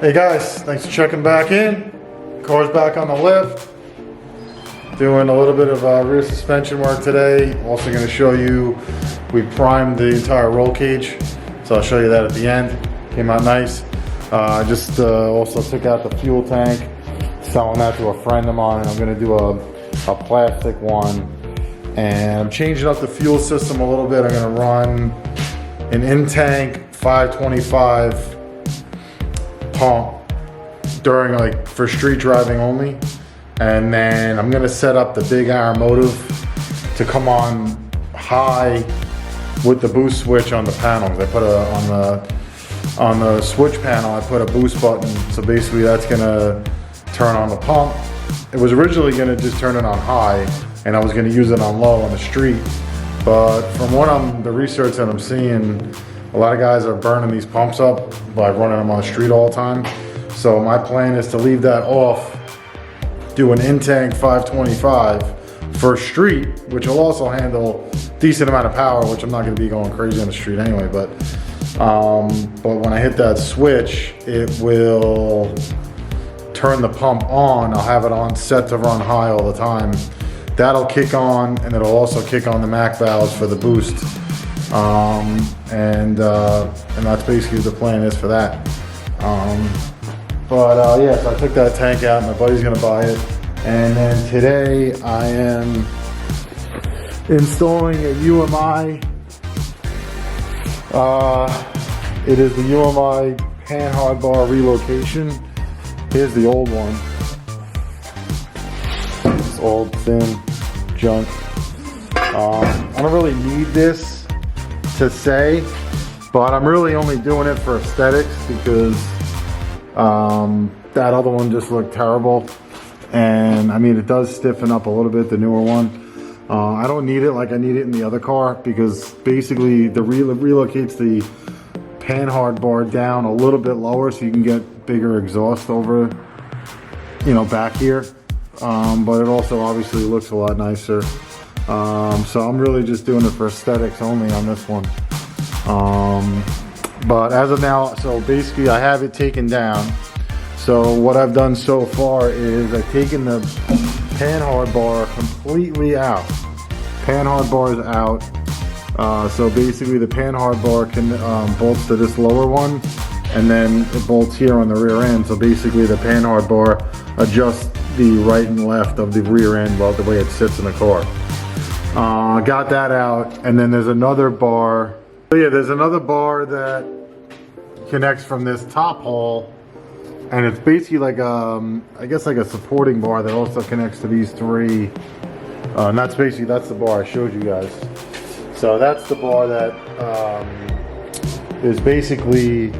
Hey guys, thanks for checking back in. Car's back on the lift. Doing a little bit of rear suspension work today. Also going to show you, we primed the entire roll cage. So I'll show you that at the end. Came out nice. I just also took out the fuel tank. Selling that to a friend of mine. I'm going to do a plastic one. And I'm changing up the fuel system a little bit. I'm going to run an in-tank 525 pump during, like, for street driving only, and then I'm gonna set up the big iron motive to come on high with the boost switch on the panels. I put on the switch panel, I put a boost button, so basically that's gonna turn on the pump. It was originally gonna just turn it on high, and I was gonna use it on low on the street, but from the research that I'm seeing, a lot of guys are burning these pumps up by running them on the street all the time. So my plan is to leave that off, do an in-tank 525 for street, which will also handle a decent amount of power, which I'm not gonna be going crazy on the street anyway, but when I hit that switch, it will turn the pump on. I'll have it on set to run high all the time. That'll kick on, and it'll also kick on the Mac valves for the boost. And that's basically the plan is for that. Yeah, so I took that tank out. My buddy's gonna buy it. And then today I am installing a UMI. It is the UMI Panhard bar relocation. Here's the old one. It's old, thin, junk. I don't really need this to say, but I'm really only doing it for aesthetics because that other one just looked terrible. And I mean, it does stiffen up a little bit, the newer one. I don't need it like I need it in the other car, because basically the relocates the Panhard bar down a little bit lower so you can get bigger exhaust over, back here. But it also obviously looks a lot nicer. So I'm really just doing it for aesthetics only on this one. But as of now, so basically I have it taken down. So what I've done so far is I've taken the Panhard bar completely out. Panhard bar is out. So basically the Panhard bar can bolts to this lower one, and then it bolts here on the rear end. So basically the Panhard bar adjusts the right and left of the rear end, well, the way it sits in the car. Got that out, and then there's another bar. So yeah, there's another bar that connects from this top hole, and it's basically like I guess like a supporting bar that also connects to these three. And that's the bar I showed you guys. So that's the bar that is basically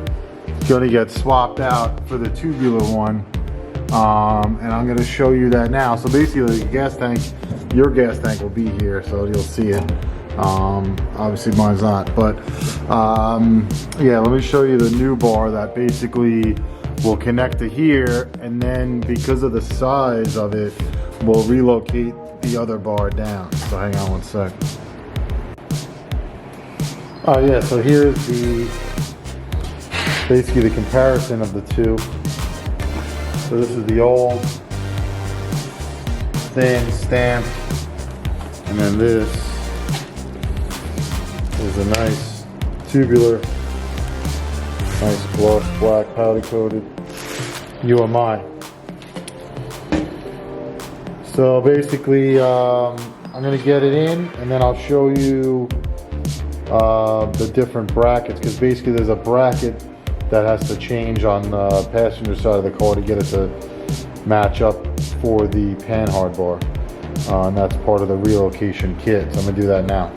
going to get swapped out for the tubular one. And I'm going to show you that now. So basically the gas tank, your gas tank will be here, so you'll see it. Obviously mine's not, but yeah, let me show you the new bar that basically will connect to here, and then because of the size of it, we'll relocate the other bar down. So hang on one sec. Oh yeah, so here's basically the comparison of the two. So this is the old thin stamped, and then this is a nice tubular, nice gloss black powder coated UMI. So basically I'm going to get it in, and then I'll show you the different brackets, because basically there's a bracket that has to change on the passenger side of the car to get it to match up for the Panhard bar, and that's part of the relocation kit. So I'm going to do that now.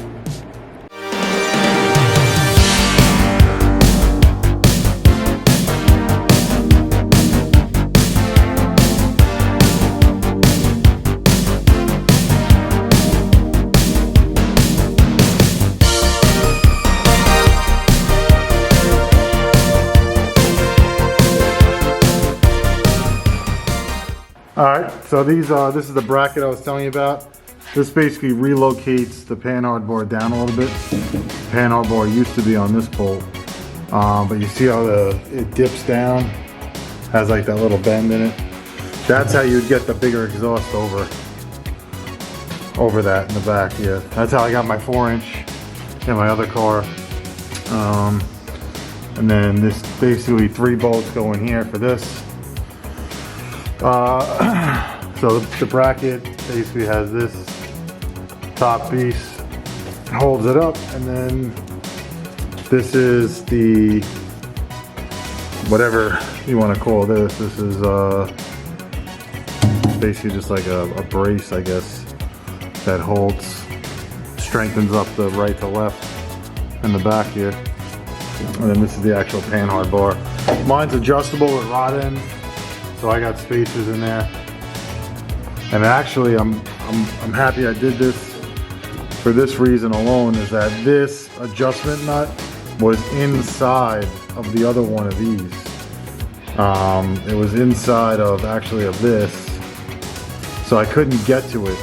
Alright, so this is the bracket I was telling you about. This basically relocates the Panhard bar down a little bit. The Panhard bar used to be on this bolt, but you see how it dips down? Has like that little bend in it. That's how you'd get the bigger exhaust over that in the back. Yeah, that's how I got my 4-inch in my other car. And then this basically 3 bolts go in here for this. So the bracket basically has this top piece, holds it up, and then this is the, whatever you want to call this. This is basically just like a brace, I guess, that holds, strengthens up the right to left in the back here. And then this is the actual Panhard bar. Mine's adjustable with rod ends, so I got spacers in there. And actually, I'm happy I did this for this reason alone, is that this adjustment nut was inside of the other one of these. It was inside of this, so I couldn't get to it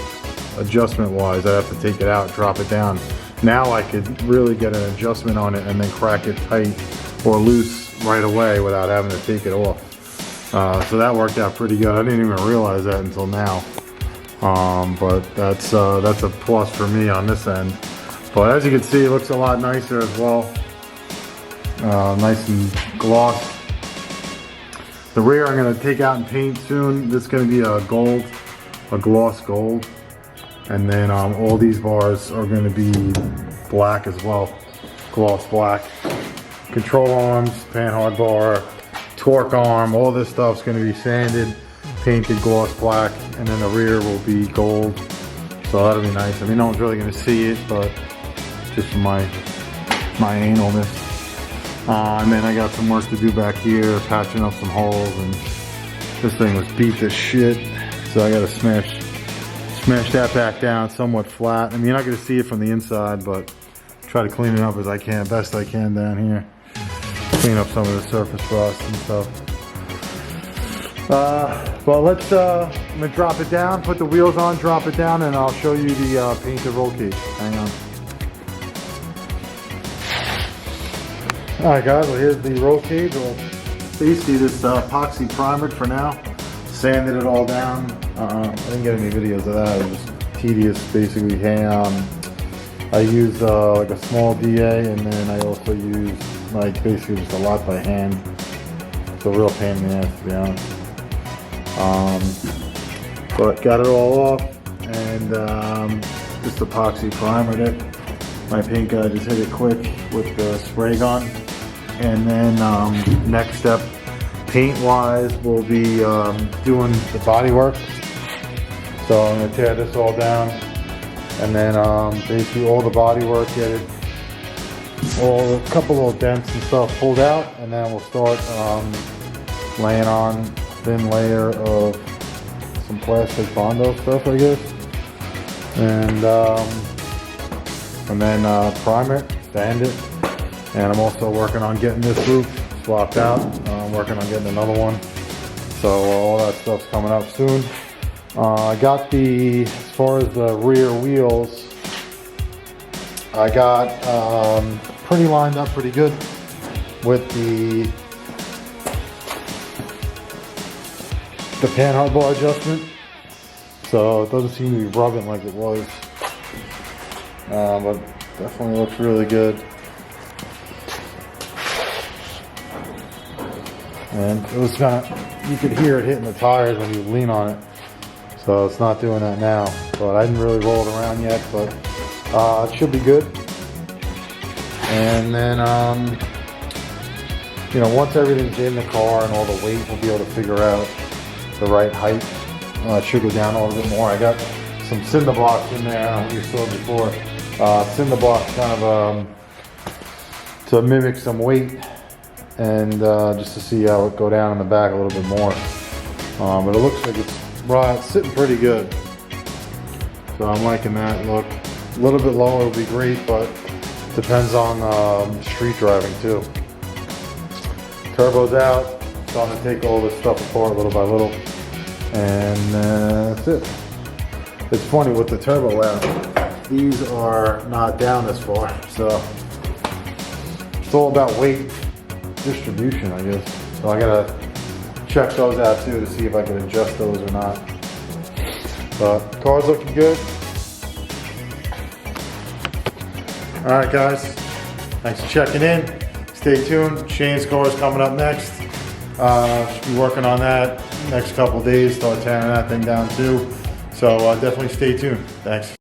adjustment wise. I'd have to take it out, drop it down. Now I could really get an adjustment on it and then crack it tight or loose right away without having to take it off. So that worked out pretty good. I didn't even realize that until now. But that's a plus for me on this end. But as you can see, it looks a lot nicer as well. Nice and gloss. The rear I'm going to take out and paint soon. This is going to be a gloss gold. And then all these bars are going to be black as well, gloss black. Control arms, Panhard bar, torque arm, all this stuff's going to be sanded, painted gloss black, and then the rear will be gold. So that'll be nice. I mean, no one's really going to see it, but just for my analness. And then I got some work to do back here, patching up some holes, and this thing was beat to shit, so I got to smash that back down somewhat flat. I mean, you're not going to see it from the inside, but try to clean it up as I can, best I can down here. Clean up some of the surface rust and stuff. Well, I'm going to drop it down, put the wheels on, drop it down, and I'll show you the painted roll cage. Hang on. Alright guys, well here's the roll cage. Well, basically this epoxy primered for now. Sanded it all down. I didn't get any videos of that. It was just tedious, basically. Hey, I use like a small DA, and then I also use like basically just a lot by hand. It's a real pain in the ass, to be honest. But got it all off, and just epoxy primered it. My paint guy just hit it quick with the spray gun, and then next step, paint-wise, we'll be doing the body work. So I'm going to tear this all down, and then basically all the body work, get it, a couple little dents and stuff pulled out, and then we'll start laying on a thin layer of some plastic Bondo stuff, I guess, and then prime it, sand it, and I'm also working on getting this roof swapped out. I'm working on getting another one, so all that stuff's coming up soon. I got as far as the rear wheels, I got pretty lined up pretty good with the Panhard bar adjustment, so it doesn't seem to be rubbing like it was, but definitely looks really good. And it was kind of, you could hear it hitting the tires when you lean on it. So it's not doing that now. But I didn't really roll it around yet, but it should be good. And then, you know, once everything's in the car and all the weight, we'll be able to figure out the right height. It should go down a little bit more. I got some cinder blocks in there, I don't know what you saw before. Cinder blocks kind of to mimic some weight, and just to see how it go down in the back a little bit more. But it looks like it's sitting pretty good. So I'm liking that look. A little bit lower would be great, but depends on street driving too. Turbo's out. Starting to take all this stuff apart little by little. And that's it. It's funny with the turbo out, these are not down this far. So it's all about weight distribution, I guess. So I gotta check those out too to see if I can adjust those or not. But car's looking good. All right, guys. Thanks for checking in. Stay tuned. Shane's car is coming up next. Should be working on that next couple days. Start tearing that thing down too. So definitely stay tuned. Thanks.